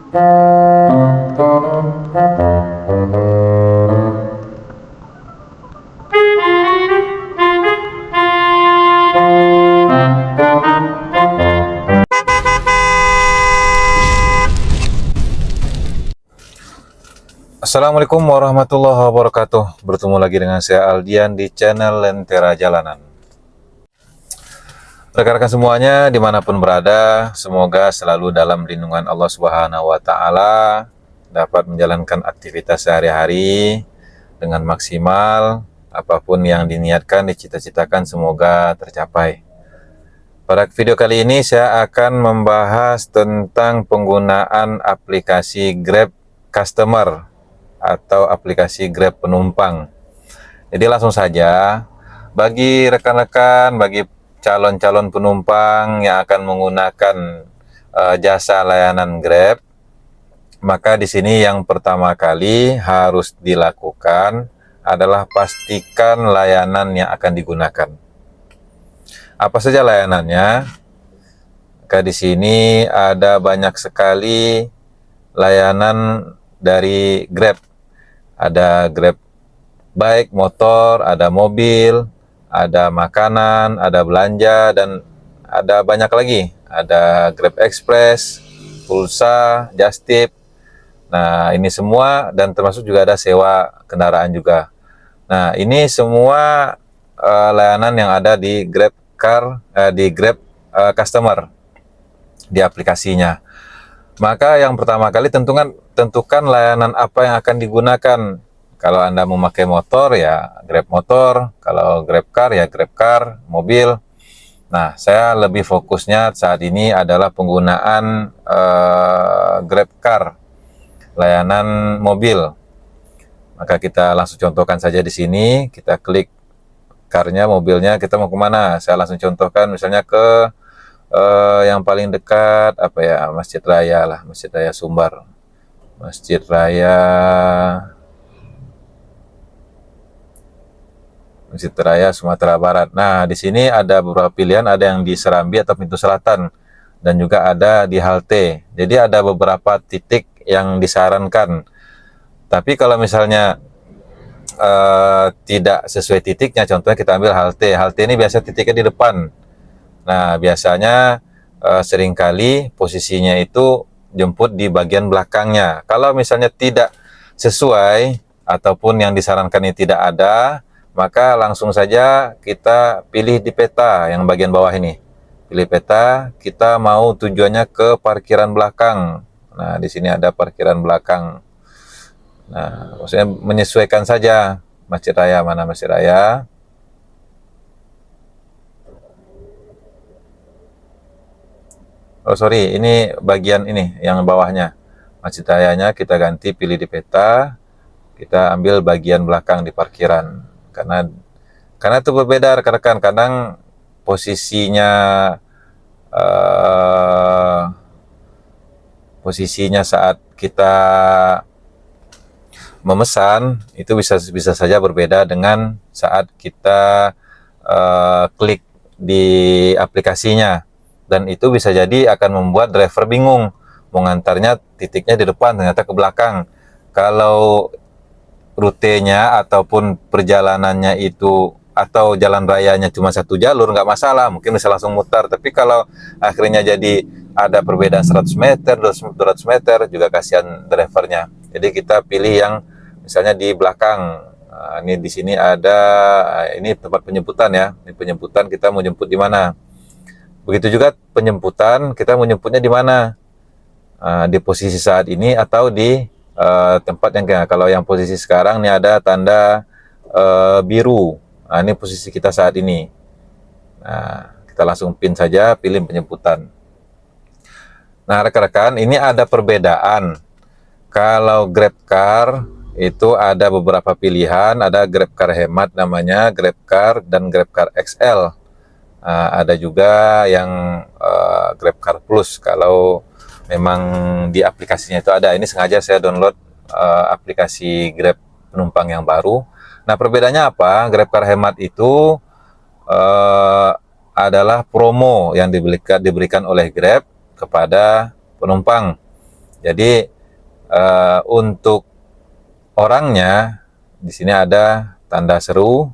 Assalamualaikum warahmatullahi wabarakatuh. Bertemu lagi dengan saya Aldian di channel Lentera Jalanan. Rekan-rekan semuanya dimanapun berada, semoga selalu dalam lindungan Allah Subhanahu wa Ta'ala, dapat menjalankan aktivitas sehari-hari dengan maksimal. Apapun yang diniatkan, dicita-citakan, semoga tercapai. Pada video kali ini saya akan membahas tentang penggunaan aplikasi Grab Customer atau aplikasi Grab penumpang. Jadi langsung saja, bagi rekan-rekan, bagi calon-calon penumpang yang akan menggunakan jasa layanan Grab, maka di sini yang pertama kali harus dilakukan adalah pastikan layanan yang akan digunakan. Apa saja layanannya? Maka di sini ada banyak sekali layanan dari Grab. Ada Grab baik motor, ada mobil, ada makanan, ada belanja, dan ada banyak lagi. Ada Grab Express, Pulsa, Justip. Nah, ini semua, dan termasuk juga ada sewa kendaraan juga. Nah, ini semua layanan yang ada di Grab Car, di Grab Customer, di aplikasinya. Maka yang pertama kali tentukan layanan apa yang akan digunakan. Kalau Anda memakai motor ya Grab motor, kalau Grab Car ya Grab Car, mobil. Nah, saya lebih fokusnya saat ini adalah penggunaan Grab Car, layanan mobil. Maka kita langsung contohkan saja di sini, kita klik car-nya, mobilnya, kita mau kemana. Saya langsung contohkan misalnya ke yang paling dekat apa ya, Masjid Raya lah, Masjid Raya Sumbar, Masjid Raya Sumatera Barat. Nah, di sini ada beberapa pilihan, ada yang di Serambi atau Pintu Selatan, dan juga ada di halte. Jadi ada beberapa titik yang disarankan. Tapi kalau misalnya tidak sesuai titiknya, contohnya kita ambil halte. Halte ini biasa titiknya di depan. Nah, biasanya seringkali posisinya itu jemput di bagian belakangnya. Kalau misalnya tidak sesuai ataupun yang disarankan ini tidak ada, maka langsung saja kita pilih di peta yang bagian bawah ini. Pilih peta, kita mau tujuannya ke parkiran belakang. Nah, di sini ada parkiran belakang. Nah, maksudnya menyesuaikan saja Masjid Raya, mana Masjid Raya. Oh sorry, ini bagian ini yang bawahnya. Masjid Rayanya kita ganti, pilih di peta, kita ambil bagian belakang di parkiran. Karena itu berbeda rekan-rekan, kadang posisinya saat kita memesan itu bisa saja berbeda dengan saat kita klik di aplikasinya. Dan itu bisa jadi akan membuat driver bingung, mau ngantarnya titiknya di depan ternyata ke belakang. Kalau rutenya ataupun perjalanannya itu atau jalan rayanya cuma satu jalur, nggak masalah, mungkin bisa langsung mutar. Tapi kalau akhirnya jadi ada perbedaan 100 meter, 200 meter, juga kasihan drivernya. Jadi kita pilih yang misalnya di belakang. Nah, ini di sini ada, ini tempat penjemputan ya. Ini penjemputan, kita mau jemput di mana. Begitu juga penjemputan, kita mau jemputnya di mana, di posisi saat ini atau di tempat yang kalau yang posisi sekarang ini ada tanda biru. Nah, ini posisi kita saat ini. Nah, kita langsung pin saja, pilih penjemputan. Nah, rekan-rekan, ini ada perbedaan. Kalau Grab Car itu ada beberapa pilihan, ada Grab Car hemat namanya, Grab Car dan Grab Car XL. Ada juga yang Grab Car Plus kalau memang di aplikasinya itu ada. Ini sengaja saya download aplikasi Grab penumpang yang baru. Nah, perbedaannya apa? Grab Car hemat itu adalah promo yang diberikan oleh Grab kepada penumpang. Jadi untuk orangnya di sini ada tanda seru.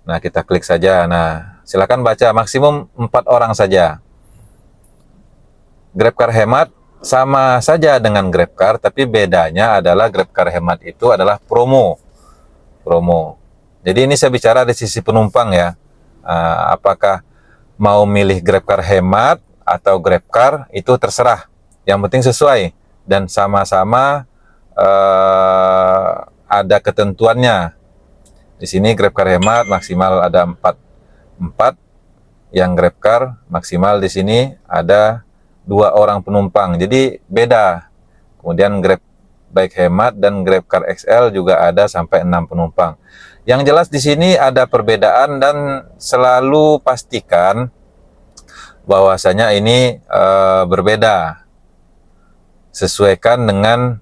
Nah, kita klik saja. Nah, silakan baca, maksimum 4 orang saja. GrabCar Hemat sama saja dengan GrabCar, tapi bedanya adalah GrabCar Hemat itu adalah promo. Jadi ini saya bicara dari sisi penumpang ya. Apakah mau milih GrabCar Hemat atau GrabCar itu terserah. Yang penting sesuai dan sama-sama ada ketentuannya. Di sini GrabCar Hemat maksimal ada 4, yang GrabCar maksimal di sini ada 2 orang penumpang. Jadi beda. Kemudian Grabbike Hemat dan GrabCar XL juga ada sampai 6 penumpang. Yang jelas di sini ada perbedaan dan selalu pastikan bahwasanya ini berbeda. Sesuaikan dengan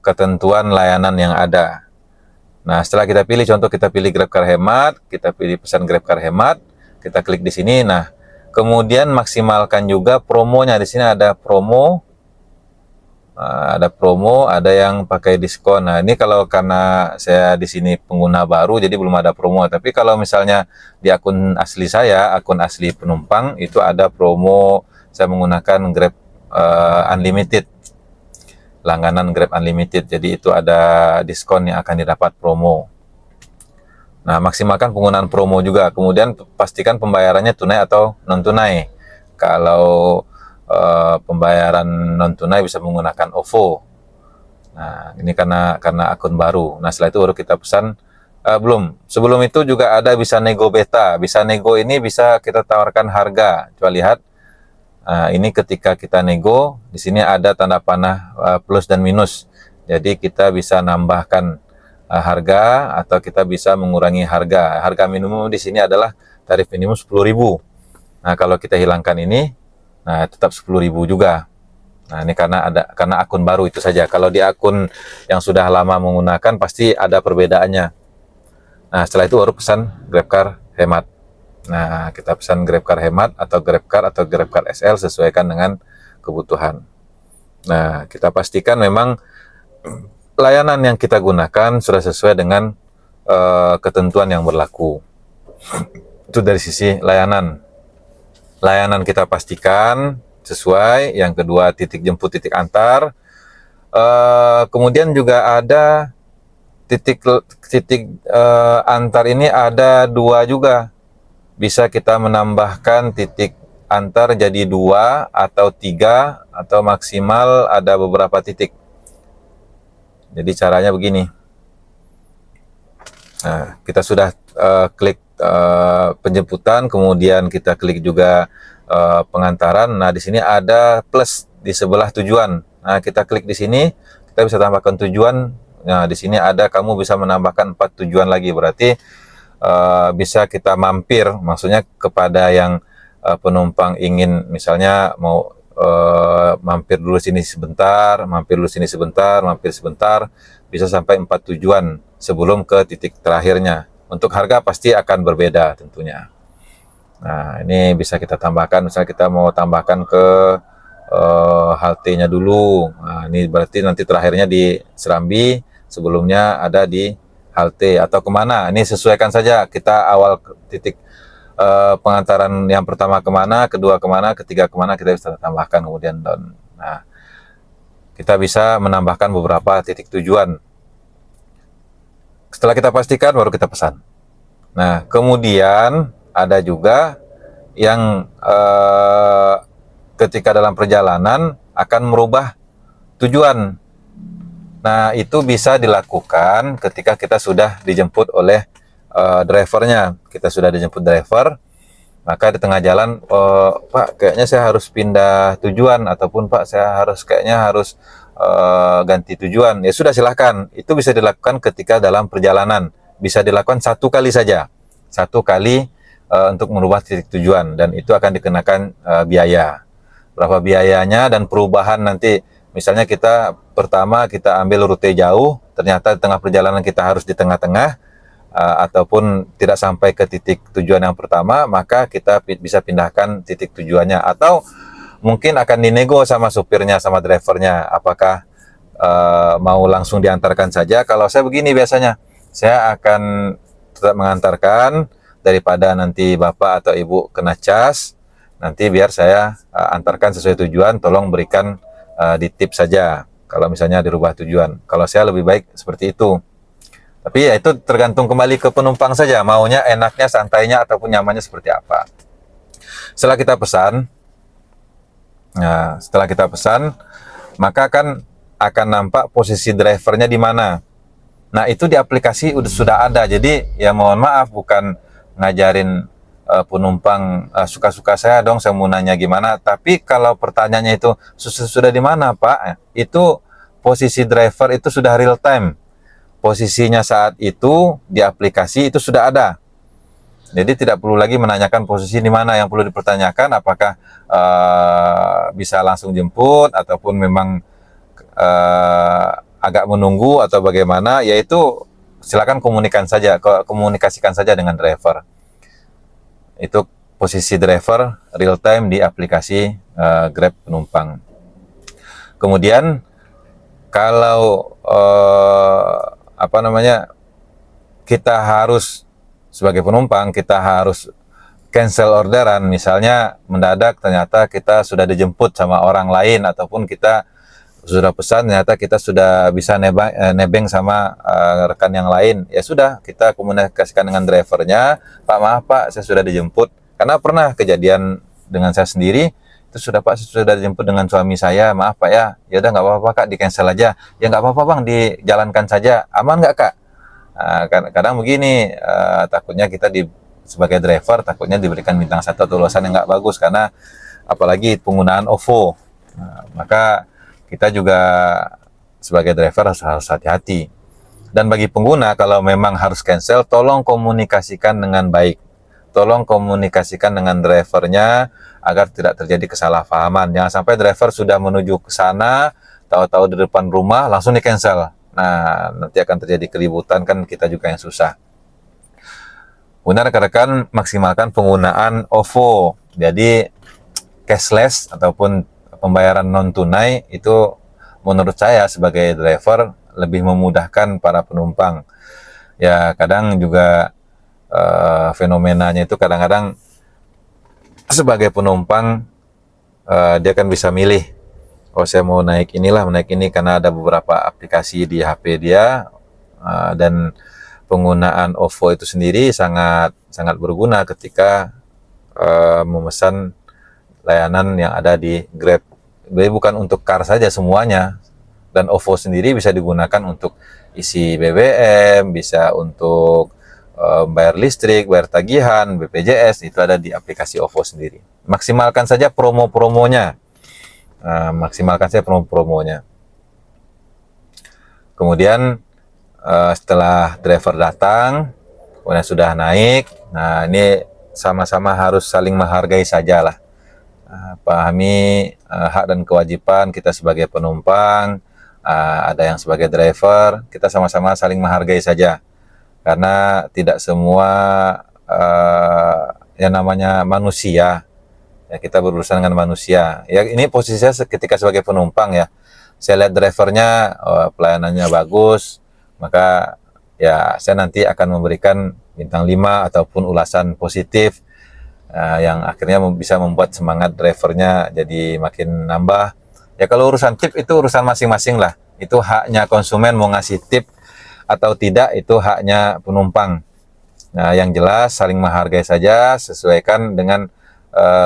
ketentuan layanan yang ada. Nah, setelah kita pilih, contoh kita pilih GrabCar Hemat, kita pilih pesan GrabCar Hemat, kita klik di sini. Nah, kemudian maksimalkan juga promonya. Di sini ada promo, ada yang pakai diskon. Nah, ini kalau karena saya di sini pengguna baru, jadi belum ada promo. Tapi kalau misalnya di akun asli saya, akun asli penumpang, itu ada promo. Saya menggunakan Grab Unlimited, langganan Grab Unlimited. Jadi itu ada diskon yang akan didapat promo. Nah, maksimalkan penggunaan promo juga. Kemudian pastikan pembayarannya tunai atau non tunai. Kalau pembayaran non tunai bisa menggunakan OVO. Nah, ini karena akun baru. Nah, setelah itu baru kita pesan. Belum. Sebelum itu juga ada bisa nego beta. Bisa nego ini bisa kita tawarkan harga. Coba lihat. Ini ketika kita nego, di sini ada tanda panah plus dan minus. Jadi kita bisa nambahkan harga atau kita bisa mengurangi harga. Harga minimum di sini adalah tarif minimum 10.000. Nah, kalau kita hilangkan ini, nah tetap 10.000 juga. Nah, ini karena akun baru itu saja. Kalau di akun yang sudah lama menggunakan pasti ada perbedaannya. Nah, setelah itu baru pesan GrabCar Hemat. Nah, kita pesan GrabCar Hemat atau GrabCar SL sesuaikan dengan kebutuhan. Nah, kita pastikan memang layanan yang kita gunakan sudah sesuai dengan ketentuan yang berlaku. Itu dari sisi layanan. Layanan kita pastikan sesuai. Yang kedua, titik jemput, titik antar. Kemudian juga ada titik antar ini ada 2 juga. Bisa kita menambahkan titik antar jadi 2 atau 3 atau maksimal ada beberapa titik. Jadi caranya begini. Nah, kita sudah klik penjemputan, kemudian kita klik juga pengantaran. Nah, di sini ada plus di sebelah tujuan. Nah, kita klik di sini, kita bisa tambahkan tujuan. Nah, di sini ada kamu bisa menambahkan 4 tujuan lagi. Berarti bisa kita mampir, maksudnya kepada yang penumpang ingin misalnya mau mampir dulu sini sebentar, mampir sebentar, bisa sampai 4 tujuan sebelum ke titik terakhirnya. Untuk harga pasti akan berbeda tentunya. Nah, ini bisa kita tambahkan, misalnya kita mau tambahkan ke halte-nya dulu. Nah, ini berarti nanti terakhirnya di Serambi, sebelumnya ada di halte atau kemana. Ini sesuaikan saja, kita awal titik pengantaran yang pertama kemana, kedua kemana, ketiga kemana, kita bisa tambahkan kemudian down. Nah, kita bisa menambahkan beberapa titik tujuan. Setelah kita pastikan baru kita pesan. Nah, kemudian ada juga yang ketika dalam perjalanan akan merubah tujuan. Nah, itu bisa dilakukan ketika kita sudah dijemput oleh drivernya. Kita sudah dijemput driver, maka di tengah jalan, Pak, kayaknya saya harus pindah tujuan, ataupun Pak, saya kayaknya harus ganti tujuan. Ya sudah, silahkan. Itu bisa dilakukan ketika dalam perjalanan. Bisa dilakukan 1 kali saja. 1 kali untuk merubah titik tujuan, dan itu akan dikenakan biaya. Berapa biayanya dan perubahan nanti. Misalnya pertama kita ambil rute jauh, ternyata di tengah perjalanan kita harus di tengah-tengah, ataupun tidak sampai ke titik tujuan yang pertama, maka kita bisa pindahkan titik tujuannya. Atau mungkin akan dinego sama supirnya, sama drivernya, apakah mau langsung diantarkan saja. Kalau saya begini biasanya, saya akan tetap mengantarkan daripada nanti bapak atau ibu kena cas. Nanti biar saya antarkan sesuai tujuan, tolong berikan di tip saja kalau misalnya dirubah tujuan. Kalau saya lebih baik seperti itu. Tapi ya itu tergantung kembali ke penumpang saja, maunya enaknya, santainya, ataupun nyamannya seperti apa. Setelah kita pesan, nah, setelah kita pesan, maka akan nampak posisi drivernya di mana. Nah, itu di aplikasi sudah ada. Jadi ya mohon maaf, bukan ngajarin penumpang suka-suka saya dong, saya mau nanya gimana. Tapi kalau pertanyaannya itu sudah di mana, Pak? Itu posisi driver itu sudah real time. Posisinya saat itu di aplikasi itu sudah ada. Jadi tidak perlu lagi menanyakan posisi di mana. Yang perlu dipertanyakan apakah bisa langsung jemput ataupun memang agak menunggu atau bagaimana. Yaitu silakan komunikasikan saja dengan driver. Itu posisi driver real time di aplikasi Grab penumpang. Kemudian kalau kita harus sebagai penumpang, kita harus cancel orderan, misalnya mendadak ternyata kita sudah dijemput sama orang lain, ataupun kita sudah pesan ternyata kita sudah bisa nebeng sama rekan yang lain, ya sudah, kita komunikasikan dengan drivernya, Pak, maaf Pak, saya sudah dijemput. Karena pernah kejadian dengan saya sendiri, itu sudah Pak, saya sudah dijemput dengan suami saya, maaf Pak ya, ya udah nggak apa-apa Kak, di cancel aja. Ya nggak apa-apa Bang, dijalankan saja, aman nggak Kak? Kadang begini, takutnya kita sebagai driver takutnya diberikan bintang 1 atau ulasan yang nggak bagus, karena apalagi penggunaan OVO. Maka kita juga sebagai driver harus hati-hati. Dan bagi pengguna, kalau memang harus cancel, tolong komunikasikan dengan baik. Tolong komunikasikan dengan drivernya agar tidak terjadi kesalahpahaman. Jangan sampai driver sudah menuju ke sana, tahu-tahu di depan rumah langsung di cancel. Nah, nanti akan terjadi keributan, kan kita juga yang susah. Kemudian rekan-rekan maksimalkan penggunaan OVO. Jadi cashless ataupun pembayaran non tunai itu menurut saya sebagai driver lebih memudahkan para penumpang. Ya kadang juga fenomenanya itu kadang-kadang sebagai penumpang dia kan bisa milih, oh saya mau naik inilah, naik ini, karena ada beberapa aplikasi di HP dia, dan penggunaan OVO itu sendiri sangat berguna ketika memesan layanan yang ada di Grab. Jadi bukan untuk car saja semuanya, dan OVO sendiri bisa digunakan untuk isi BBM, bisa untuk bayar listrik, bayar tagihan, BPJS, itu ada di aplikasi OVO sendiri. Maksimalkan saja promo-promonya. Maksimalkan saja promo-promonya. Kemudian setelah driver datang, kemudian sudah naik, nah ini sama-sama harus saling menghargai sajalah. Pahami hak dan kewajiban kita sebagai penumpang, ada yang sebagai driver, kita sama-sama saling menghargai saja. Karena tidak semua yang namanya manusia, ya kita berurusan dengan manusia. Ya ini posisinya ketika sebagai penumpang ya, saya lihat drivernya pelayanannya bagus, maka ya saya nanti akan memberikan bintang 5 ataupun ulasan positif, yang akhirnya bisa membuat semangat drivernya jadi makin nambah. Ya kalau urusan tip itu urusan masing-masing lah, itu haknya konsumen mau ngasih tip atau tidak, itu haknya penumpang. Nah yang jelas saling menghargai saja, sesuaikan dengan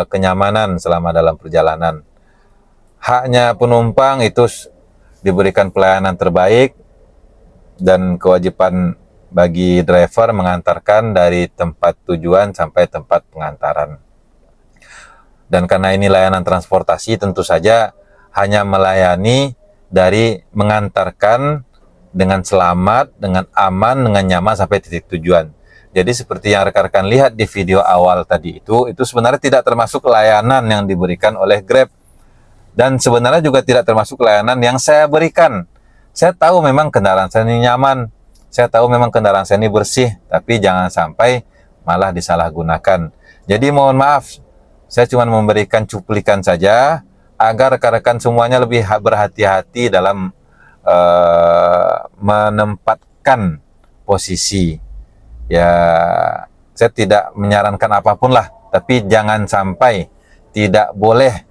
kenyamanan selama dalam perjalanan. Haknya penumpang itu diberikan pelayanan terbaik, dan kewajiban bagi driver mengantarkan dari tempat tujuan sampai tempat pengantaran. Dan karena ini layanan transportasi, tentu saja hanya melayani dari mengantarkan dengan selamat, dengan aman, dengan nyaman sampai titik tujuan. Jadi seperti yang rekan-rekan lihat di video awal tadi itu sebenarnya tidak termasuk layanan yang diberikan oleh Grab. Dan sebenarnya juga tidak termasuk layanan yang saya berikan. Saya tahu memang kendaraan saya ini nyaman, saya tahu memang kendaraan saya ini bersih, tapi jangan sampai malah disalahgunakan. Jadi mohon maaf, saya cuma memberikan cuplikan saja, agar rekan-rekan semuanya lebih berhati-hati dalam menempatkan posisi. Ya, saya tidak menyarankan apapun lah, tapi jangan sampai, tidak boleh,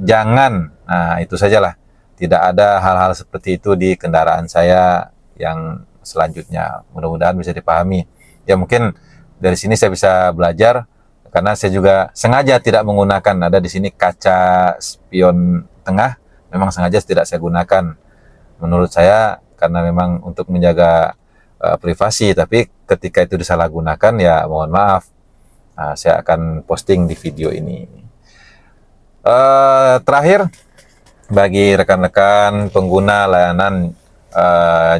jangan. Nah, itu sajalah. Tidak ada hal-hal seperti itu di kendaraan saya yang selanjutnya. Mudah-mudahan bisa dipahami. Ya, mungkin dari sini saya bisa belajar, karena saya juga sengaja tidak menggunakan, ada di sini kaca spion tengah, memang sengaja tidak saya gunakan. Menurut saya karena memang untuk menjaga privasi, tapi ketika itu disalahgunakan ya mohon maaf. Saya akan posting di video ini. Terakhir, bagi rekan-rekan pengguna layanan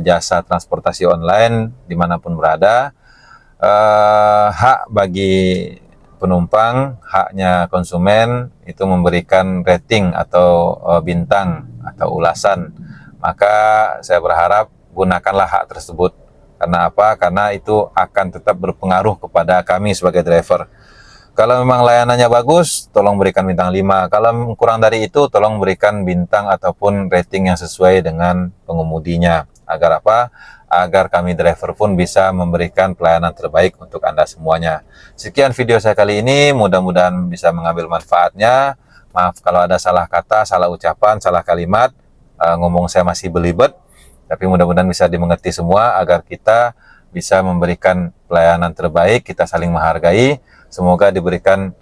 jasa transportasi online dimanapun berada, hak bagi penumpang, haknya konsumen itu memberikan rating atau bintang atau ulasan. Maka saya berharap gunakanlah hak tersebut. Karena apa? Karena itu akan tetap berpengaruh kepada kami sebagai driver. Kalau memang layanannya bagus, tolong berikan bintang 5. Kalau kurang dari itu, tolong berikan bintang ataupun rating yang sesuai dengan pengemudinya. Agar apa? Agar kami driver pun bisa memberikan pelayanan terbaik untuk Anda semuanya. Sekian video saya kali ini, mudah-mudahan bisa mengambil manfaatnya. Maaf kalau ada salah kata, salah ucapan, salah kalimat. Ngomong saya masih belibet, tapi mudah-mudahan bisa dimengerti semua agar kita bisa memberikan pelayanan terbaik, kita saling menghargai. Semoga diberikan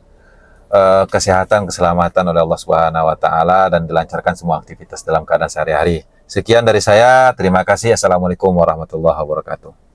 kesehatan, keselamatan oleh Allah Subhanahu wa taala dan dilancarkan semua aktivitas dalam keadaan sehari-hari. Sekian dari saya, terima kasih. Assalamualaikum warahmatullahi wabarakatuh.